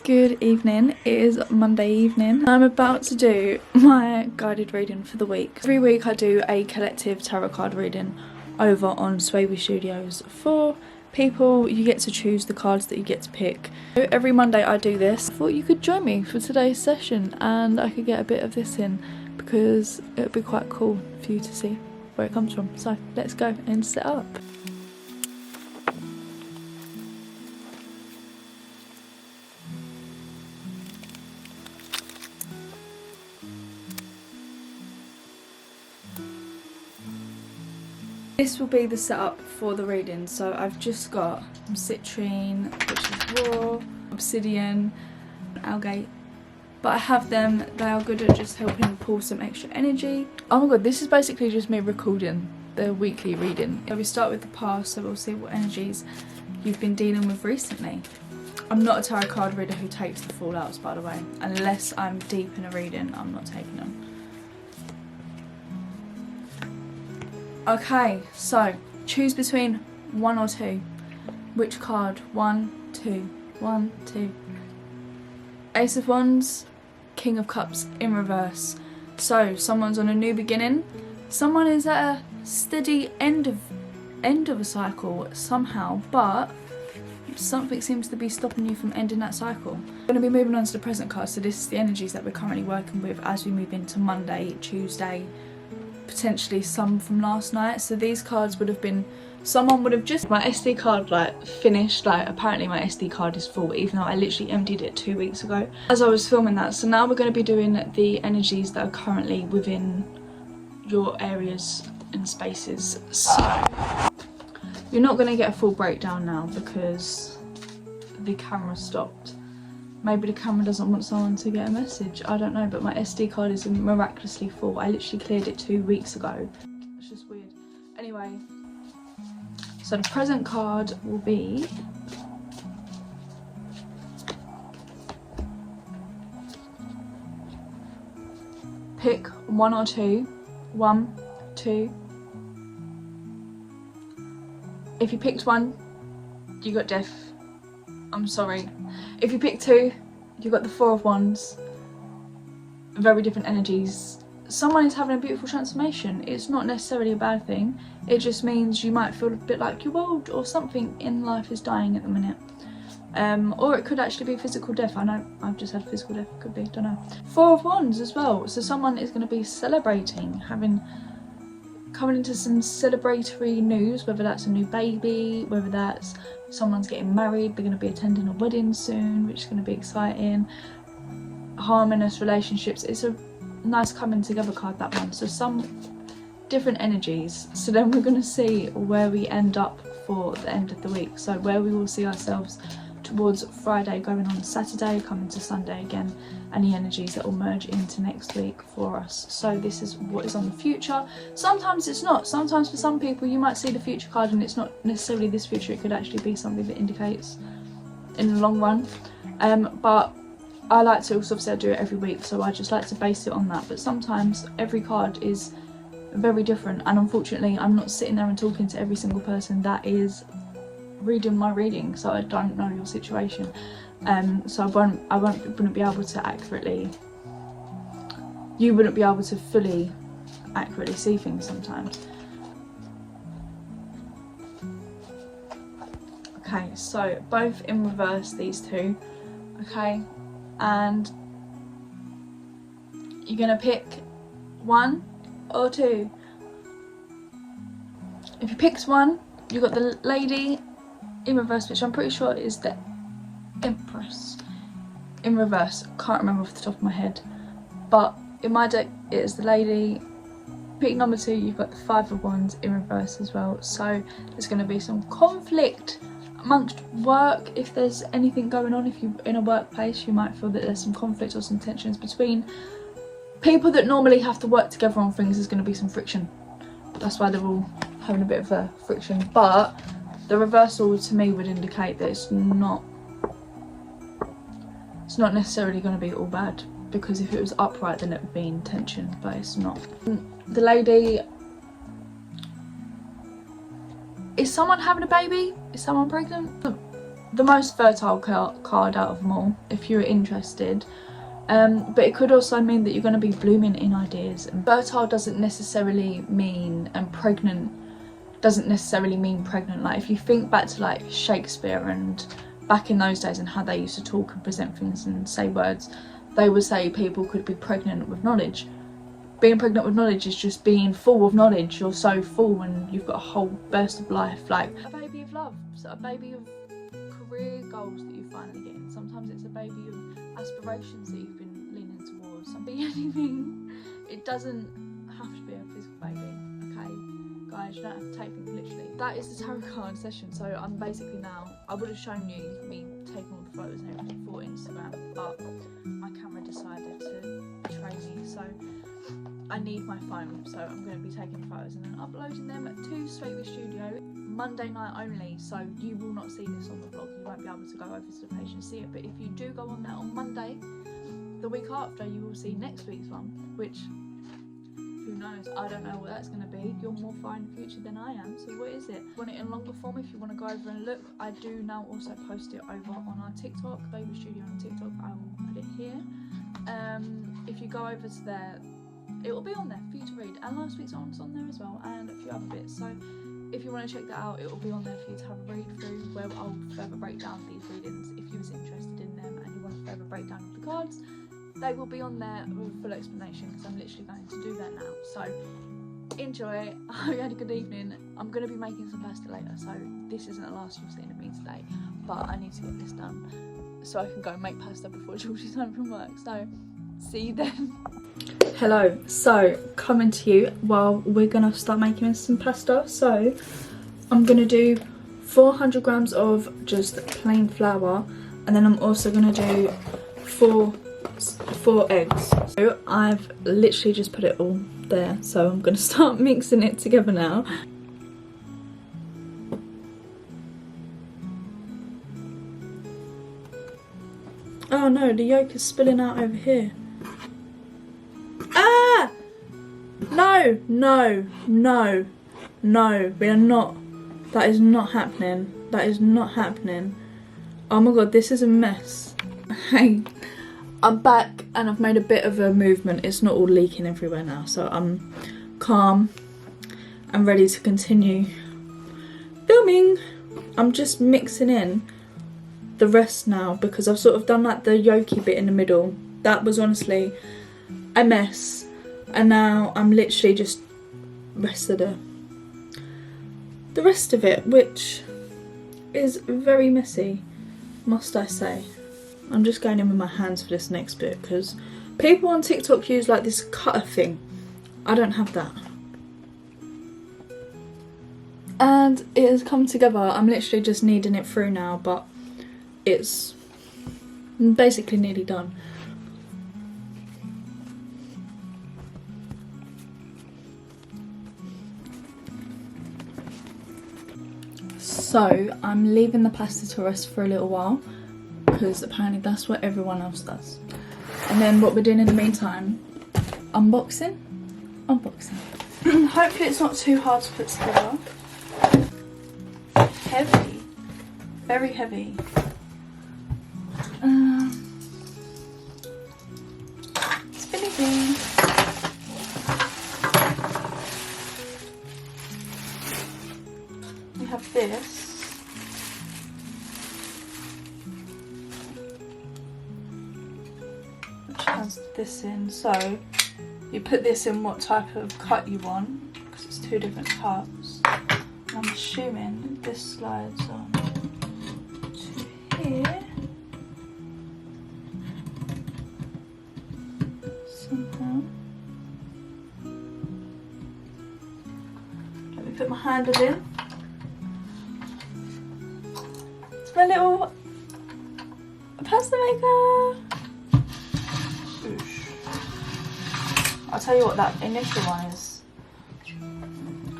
Good evening, it is Monday evening. I'm about to do my guided reading for the week. Every week I do a collective tarot card reading over on Swaby Studios. For people, you get to choose the cards that you get to pick. Every Monday I do this. I thought you could join me for today's session and I could get a bit of this in because it would be quite cool for you to see where it comes from. So let's go and set up. This will be the setup for the reading. So I've just got citrine, which is raw, obsidian, algate. But I have them, they are good at just helping pull some extra energy. Oh my god, this is basically just me recording the weekly reading. So we start with the past, so we'll see what energies you've been dealing with recently. I'm not a tarot card reader who takes the fallouts, by the way. Unless I'm deep in a reading, I'm not taking them. Okay, so choose between 1 or 2. Which card? 1, 2, 1, 2. Ace of Wands, King of Cups in reverse. So someone's on a new beginning. Someone is at a steady end of a cycle somehow, but something seems to be stopping you from ending that cycle. We're going to be moving on to the present card. So this is the energies that we're currently working with as we move into Monday, Tuesday, potentially some from last night. So these cards would have been, someone would have just, my SD card like finished, like apparently my SD card is full even though I literally emptied it 2 weeks ago as I was filming that. So now we're going to be doing the energies that are currently within your areas and spaces. So you're not going to get a full breakdown now because the camera stopped. Maybe the camera doesn't want someone to get a message, I don't know, but my SD card is miraculously full. I literally cleared it 2 weeks ago. It's just weird. Anyway, so the present card will be pick 1 or 2. 1, 2. If you picked 1, you got death. I'm sorry. If you pick 2, you got the 4 of Wands. Very different energies. Someone is having a beautiful transformation. It's not necessarily a bad thing. It just means you might feel a bit like you're old or something in life is dying at the minute. Or it could actually be physical death. I know I've just had physical death, could be, don't know. 4 of Wands as well. So someone is going to be celebrating, coming into some celebratory news, whether that's a new baby, whether that's someone's getting married, they're going to be attending a wedding soon, which is going to be exciting. Harmonious relationships. It's a nice coming together card, that one. So some different energies. So then we're going to see where we end up for the end of the week. So where we will see ourselves towards Friday, going on Saturday, coming to Sunday again, and the energies that will merge into next week for us. So this is what is on the future. Sometimes it's not. Sometimes for some people you might see the future card and it's not necessarily this future. It could actually be something that indicates in the long run. But I like to, obviously I do it every week, so I just like to base it on that. But sometimes every card is very different, and unfortunately I'm not sitting there and talking to every single person that is reading my reading, so I don't know your situation. So I wouldn't be able to accurately, you wouldn't be able to fully accurately see things sometimes. Okay, so both in reverse, these two. Okay, and you're gonna pick 1 or 2. If you picked 1, you got the lady in reverse, which I'm pretty sure is the Empress in reverse. Can't remember off the top of my head, but in my deck it is the lady. Pick number 2, you've got the 5 of Wands in reverse as well. So there's going to be some conflict amongst work. If there's anything going on, if you're in a workplace, you might feel that there's some conflict or some tensions between people that normally have to work together on things. There's going to be some friction. That's why they're all having a bit of a friction. But the reversal to me would indicate that it's not necessarily going to be all bad, because if it was upright then it would be in tension, but it's not. The lady, is someone having a baby? Is someone pregnant? the most fertile card out of them all, if you're interested. But it could also mean that you're going to be blooming in ideas. And fertile doesn't necessarily mean, and pregnant doesn't necessarily mean pregnant. Like if you think back to like Shakespeare and back in those days and how they used to talk and present things and say words, they would say people could be pregnant with knowledge. Being pregnant with knowledge is just being full of knowledge. You're so full and you've got a whole burst of life, like a baby of love, so a baby of career goals that you finally get in. Sometimes it's a baby of aspirations that you've been leaning towards. It can be anything. It doesn't have to be a physical baby, okay? Guys, you don't have to take things literally. That is the tarot card session. So I'm basically now, I would have shown you me taking all the photos and everything for Instagram, but my camera decided to betray me, so I need my phone. So I'm going to be taking photos and then uploading them to Sweet Studio Monday night only, so you will not see this on the vlog. You won't be able to go over to the page and see it, but if you do go on there on Monday, the week after, you will see next week's one, which, who knows, I don't know what that's going to be. You're more far in the future than I am, so what is it? Want it in longer form? If you want to go over and look, I do now also post it over on our TikTok, Baby Studio on TikTok. I will put it here. If you go over to there, it will be on there for you to read, and last week's one's on there as well, and a few other bits. So if you want to check that out, it will be on there for you to have a read through, where I'll further break down these readings. If you was interested in them and you want a further breakdown of the cards, they will be on there with a full explanation, because I'm literally going to do that now. So enjoy. I hope you had a good evening. I'm going to be making some pasta later, so this isn't the last you've seen of me today, but I need to get this done so I can go and make pasta before Georgie's home from work. So see you then. Hello, so coming to you while we're gonna start making some pasta. So I'm gonna do 400 grams of just plain flour, and then I'm also gonna do four eggs. So I've literally just put it all there, so I'm gonna start mixing it together now. Oh no, the yolk is spilling out over here. Ah! No, no, no, no, we are not. That is not happening. That is not happening. Oh my god, this is a mess. Hey, I'm back and I've made a bit of a movement. It's not all leaking everywhere now, so I'm calm and ready to continue filming. I'm just mixing in the rest now, because I've sort of done like the yolky bit in the middle. That was honestly a mess, and now I'm literally just the rest of it, which is very messy, must I say. I'm just going in with my hands for this next bit, because people on TikTok use like this cutter thing. I don't have that. And it has come together. I'm literally just kneading it through now, but it's basically nearly done. So I'm leaving the pasta to rest for a little while, because apparently that's what everyone else does. And then what we're doing in the meantime, unboxing. Hopefully it's not too hard to put together. Heavy, very heavy. Spinny thing. We have this. Which has this in, so you put this in what type of cut you want, because it's two different cuts. And I'm assuming this slides on to here. Somehow. Let me put my handle in. It's my little pasta maker. I'll tell you what, that initial one is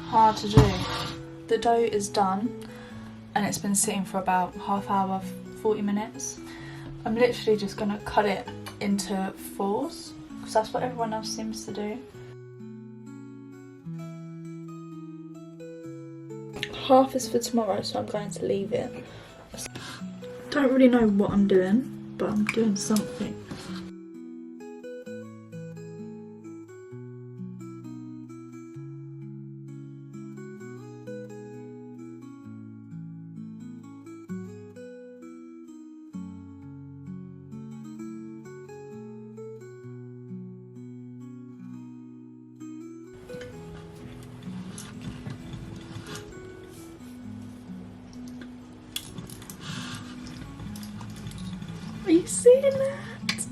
hard to do. The dough is done and it's been sitting for about half hour, 40 minutes. I'm literally just going to cut it into fours, because that's what everyone else seems to do. Half is for tomorrow, so I'm going to leave it. don't really know what I'm doing, but I'm doing something. Are you seeing that?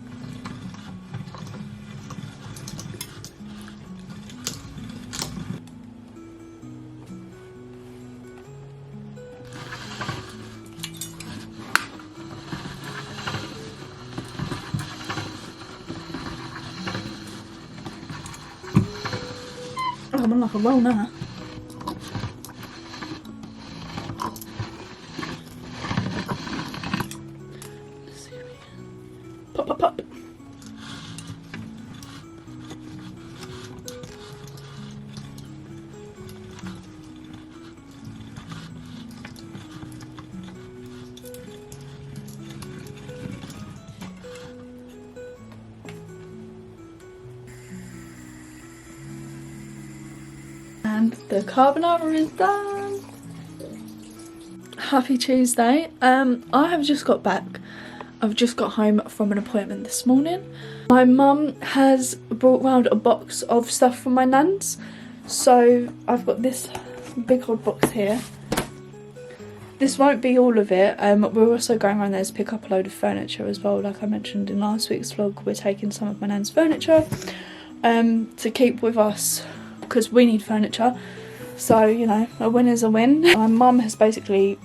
Oh, I'm on like a roll now. Pop, pop, pop. And the carbonara is done. Happy Tuesday. I have just got back. I've just got home from an appointment this morning. My mum has brought round a box of stuff from my nan's. So I've got this big old box here. This won't be all of it. We're also going around there to pick up a load of furniture as well. Like I mentioned in last week's vlog, we're taking some of my nan's furniture to keep with us because we need furniture. So, you know, a win is a win. My mum has basically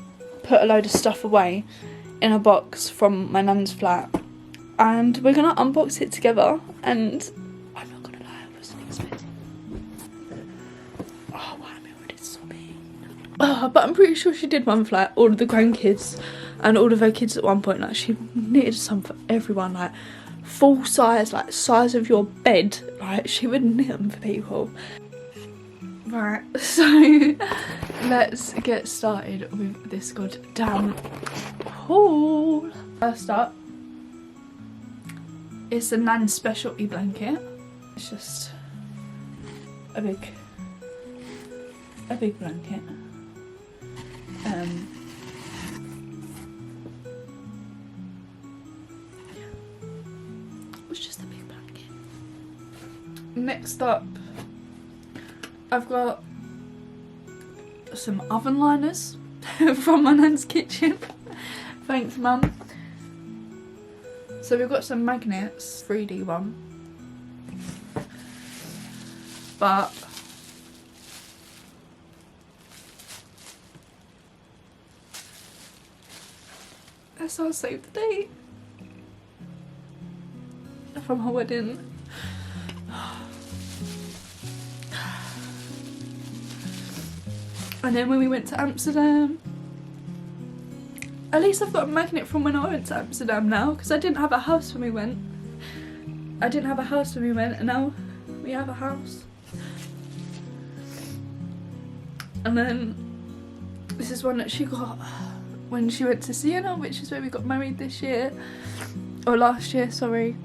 put a load of stuff away in a box from my nan's flat, and we're gonna unbox it together. And I'm not gonna lie, I wasn't expecting. Oh, why am I already sobbing? But I'm pretty sure she did one for like all of the grandkids and all of her kids at one point. Like she knitted some for everyone, like full size, like size of your bed. Like she would knit them for people. Right, so let's get started with this goddamn haul. First up, it's a Nan specialty blanket. It's just a big blanket. It's just a big blanket. Next up, I've got some oven liners from my nan's kitchen. Thanks, Mum. So we've got some magnets, 3D one. But that's our save the date from our wedding. And then when we went to Amsterdam, at least I've got a magnet from when I went to Amsterdam now, because I didn't have a house when we went. And now we have a house. And then this is one that she got when she went to Siena, which is where we got married this year. Or last year, sorry.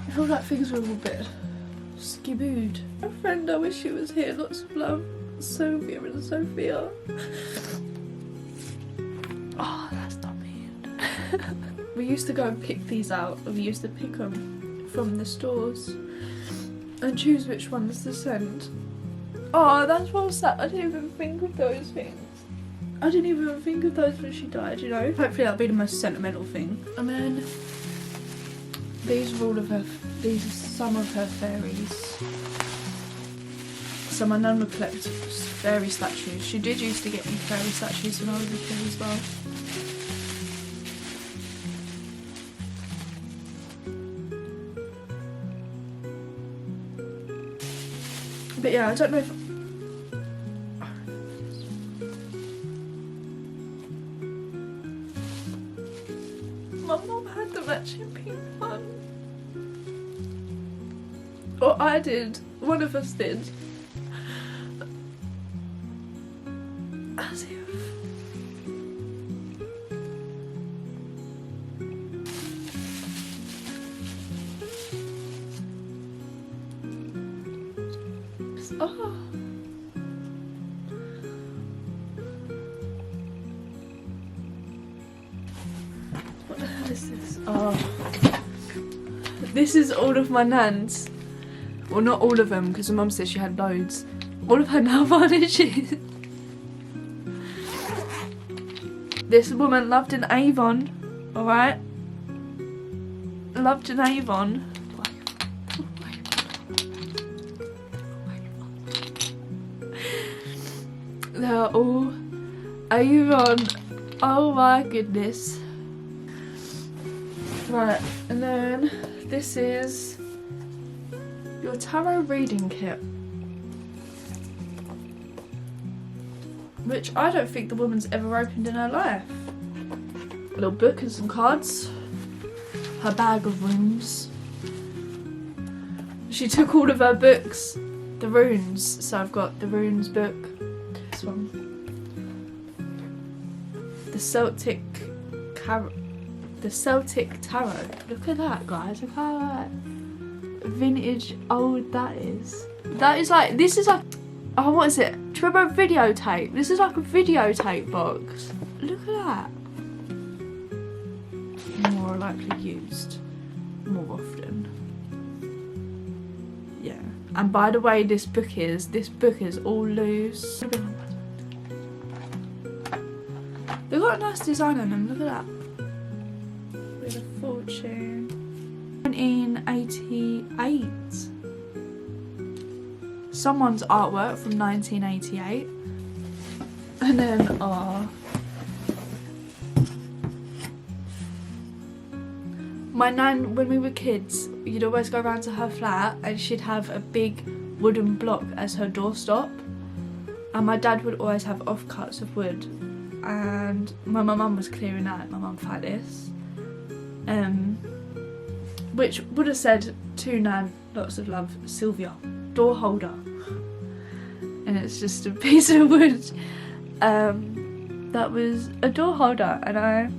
I feel like things were a little bit skibooed. A friend, I wish she was here, lots of love. Sophia and Sophia. Oh, that's not mean. We used to go and pick these out. We used to pick them from the stores and choose which ones to send. Oh, that's well sad. I didn't even think of those things. I didn't even think of those when she died, you know. Hopefully that'll be the most sentimental thing. And then these are all of her, these are some of her fairies. So my nan would collect fairy statues. She did used to get me fairy statues when I was a kid as well. But yeah, I don't know if... My mum had the matching pink one. Or I did. One of us did. As if Oh. What the hell is this? Oh. This is all of my nan's. Well, not all of them, because my mum said she had loads. All of her nail varnishes. This woman loved an Avon, alright? Loved an Avon. They're all Avon. Oh my goodness. Right, and then this is your tarot reading kit, which I don't think the woman's ever opened in her life. A little book and some cards. Her bag of runes. She took all of her books, the runes. So I've got the runes book. This one. The Celtic Tarot. Look at that, guys. Look how like vintage old that is. That is like, this is like, oh, what is it? Do you remember a videotape? This is like a videotape box. Look at that. More likely used more often. Yeah. And by the way, this book is all loose. They've got a nice design on them. Look at that. With a fortune. 1988. Someone's artwork from 1988. And then my nan, when we were kids, you'd always go around to her flat and she'd have a big wooden block as her doorstop. And my dad would always have offcuts of wood. And my mum was clearing that. My mum found this. Which would have said to Nan, lots of love, Sylvia, door holder. And it's just a piece of wood that was a door holder, and I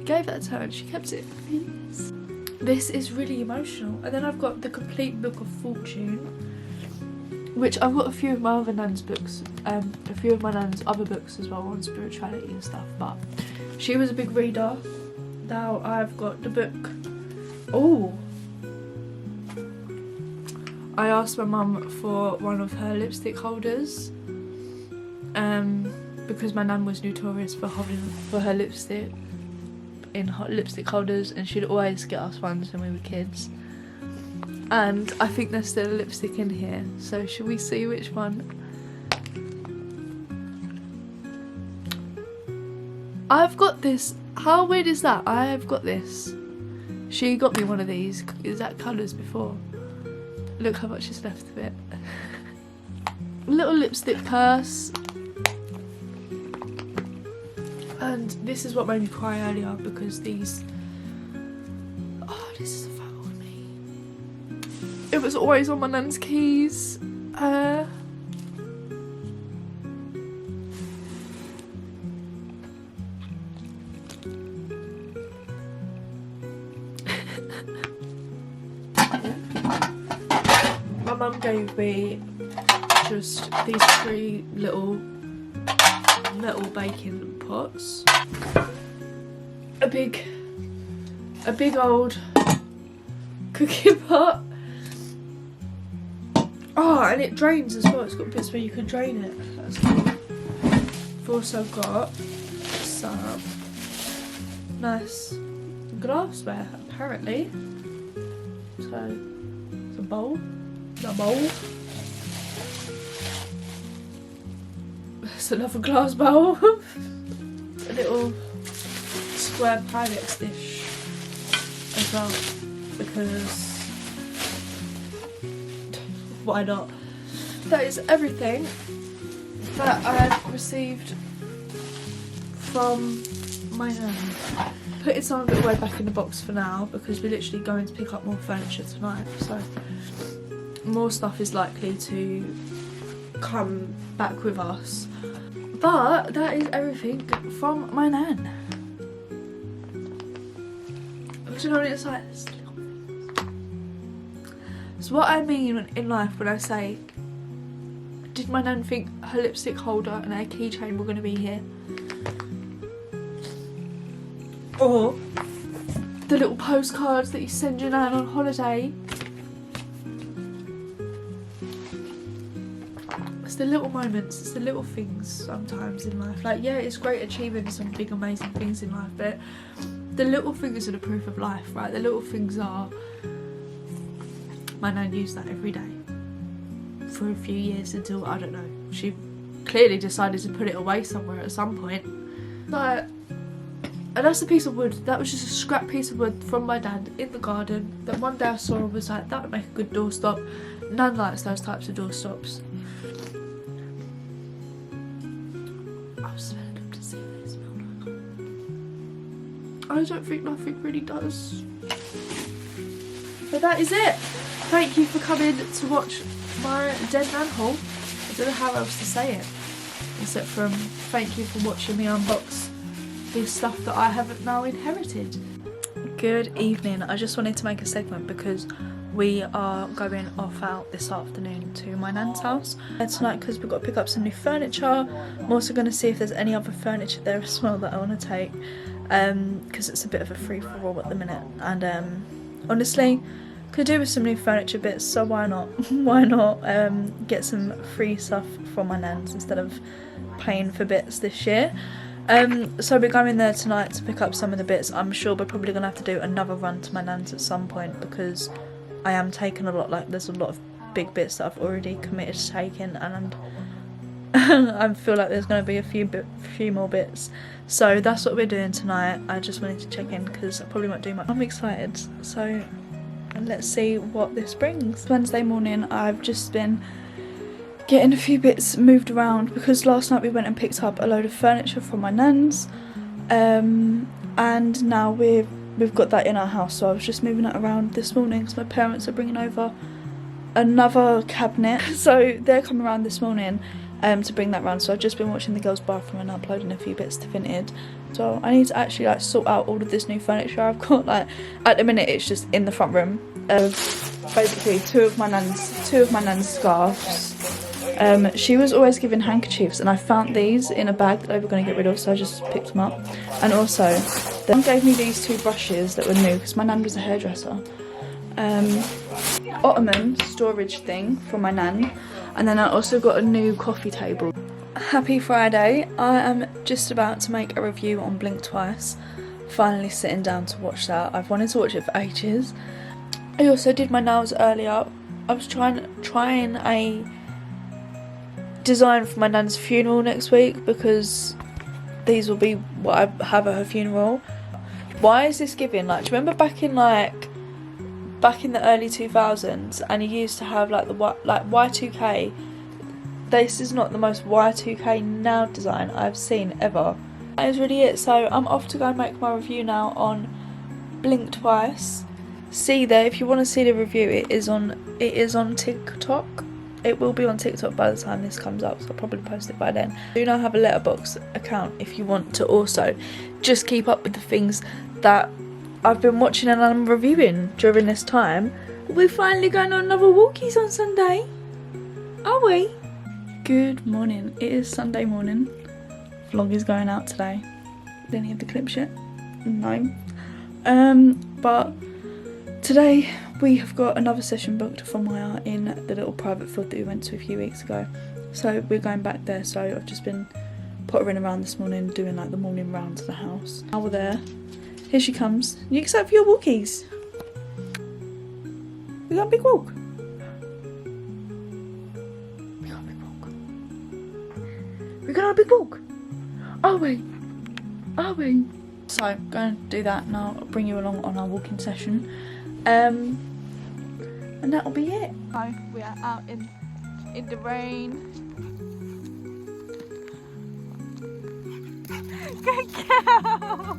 gave that to her and she kept it for years. This is really emotional. And then I've got the complete book of fortune, which I've got a few of my other nan's books, a few of my nan's other books as well on spirituality and stuff, but she was a big reader. Now I've got the book. Oh, I asked my mum for one of her lipstick holders, because my nan was notorious for her lipstick in lipstick holders, and she'd always get us ones when we were kids. And I think there's still a lipstick in here, so should we see which one? I've got this. How weird is that? I have got this. She got me one of these exact colours before. Look how much is left of it. Little lipstick purse. And this is what made me cry earlier, because these... Oh, this is a photo of me. It was always on my nan's keys. My mum gave me just these 3 little metal baking pots, a big old cooking pot. Oh, and it drains as well. It's got bits where you can drain it. That's cool. I've also got some nice glassware, apparently. So it's a bowl. A bowl. It's another glass bowl. A little square Pyrex dish as well, because why not? That is everything that I've received from my nan. Putting some of it away back in the box for now, because we're literally going to pick up more furniture tonight, so more stuff is likely to come back with us. But that is everything from my nan. Do you know what it's like? It's what I mean in life when I say Did my nan think her lipstick holder and her keychain were going to be here? Or the little postcards that you send your nan on holiday. It's the little moments, it's the little things sometimes in life. Like, yeah, it's great achieving some big amazing things in life, but the little things are the proof of life, right? The little things are, my nan used that every day for a few years until, I don't know, she clearly decided to put it away somewhere at some point. But, and that's a piece of wood, that was just a scrap piece of wood from my dad in the garden that one day I saw and was like, that would make a good doorstop. Nan likes those types of doorstops. I was smelling them to see what they smell like. I don't think nothing really does. But that is it. Thank you for coming to watch my dead nan haul. I don't know how else to say it, except from thank you for watching me unbox this stuff that I haven't now inherited. Good evening. I just wanted to make a segment because we are going off out this afternoon to my nan's house tonight because we've got to pick up some new furniture. I'm also going to see if there's any other furniture there as well that I want to take, because it's a bit of a free-for-all at the minute, and honestly could do with some new furniture bits, so why not why not get some free stuff from my nan's instead of paying for bits this year. So we're going there tonight to pick up some of the bits. I'm sure we're probably going to have to do another run to my nan's at some point because I am taking a lot, like there's a lot of big bits that I've already committed to taking, and I feel like there's going to be a few more bits. So that's what we're doing tonight. I just wanted to check in because I probably won't do much. I'm excited, so let's see what this brings. Wednesday morning I've just been getting a few bits moved around because last night we went and picked up a load of furniture from my nan's, and now we've got that in our house, so I was just moving it around this morning because my parents are bringing over another cabinet. So they're coming around this morning to bring that round, so I've just been watching the girls' bathroom and uploading a few bits to Vinted. So I need to actually like sort out all of this new furniture I've got. Like at the minute it's just in the front room of basically two of my nan's scarves. She was always giving handkerchiefs, and I found these in a bag that they were going to get rid of, so I just picked them up. And also they gave me these two brushes that were new because my nan was a hairdresser. Ottoman storage thing for my nan, and then I also got a new coffee table. Happy Friday. I am just about to make a review on Blink Twice. Finally sitting down to watch that. I've wanted to watch it for ages. I also did my nails earlier. I was trying a design for my nan's funeral next week because these will be what I have at her funeral. Why is this giving, like, do you remember back in the early 2000s and you used to have like the Y2K? This is not the most Y2K now design I've seen ever. That is really it. So I'm off to go and make my review now on Blink Twice. See there if you want to see the review. It is on TikTok. It will be on TikTok by the time this comes up, so I'll probably post it by then. I do now have a Letterboxd account if you want to also just keep up with the things that I've been watching and I'm reviewing during this time. We're finally going on another walkies on Sunday, are we? Good morning. It is Sunday morning. Vlog is going out today. Did any of the clips yet? No. But today we have got another session booked for Maya in the little private field that we went to a few weeks ago. So we're going back there, so I've just been pottering around this morning doing like the morning rounds of the house. Now we're there. Here she comes. You excited for your walkies? We got a big walk. We got a big walk. We're going on a big walk. Are we? Are we? So I'm going to do that now. I'll bring you along on our walking session. And that'll be it. So we are out in the rain. Good girl.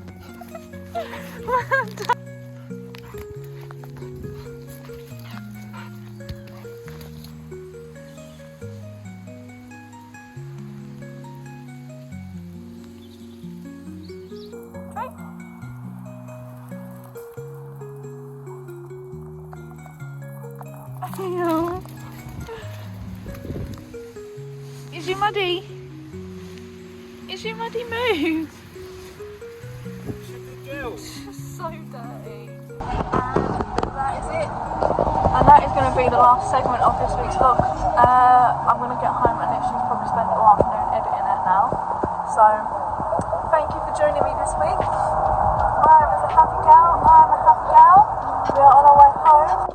Well done. Is you muddy? Is you muddy move? So dirty. And that is it. And that is going to be the last segment of this week's vlog. I'm going to get home and literally probably spend all afternoon editing it now. So, thank you for joining me this week. I am a happy gal. We are on our way home.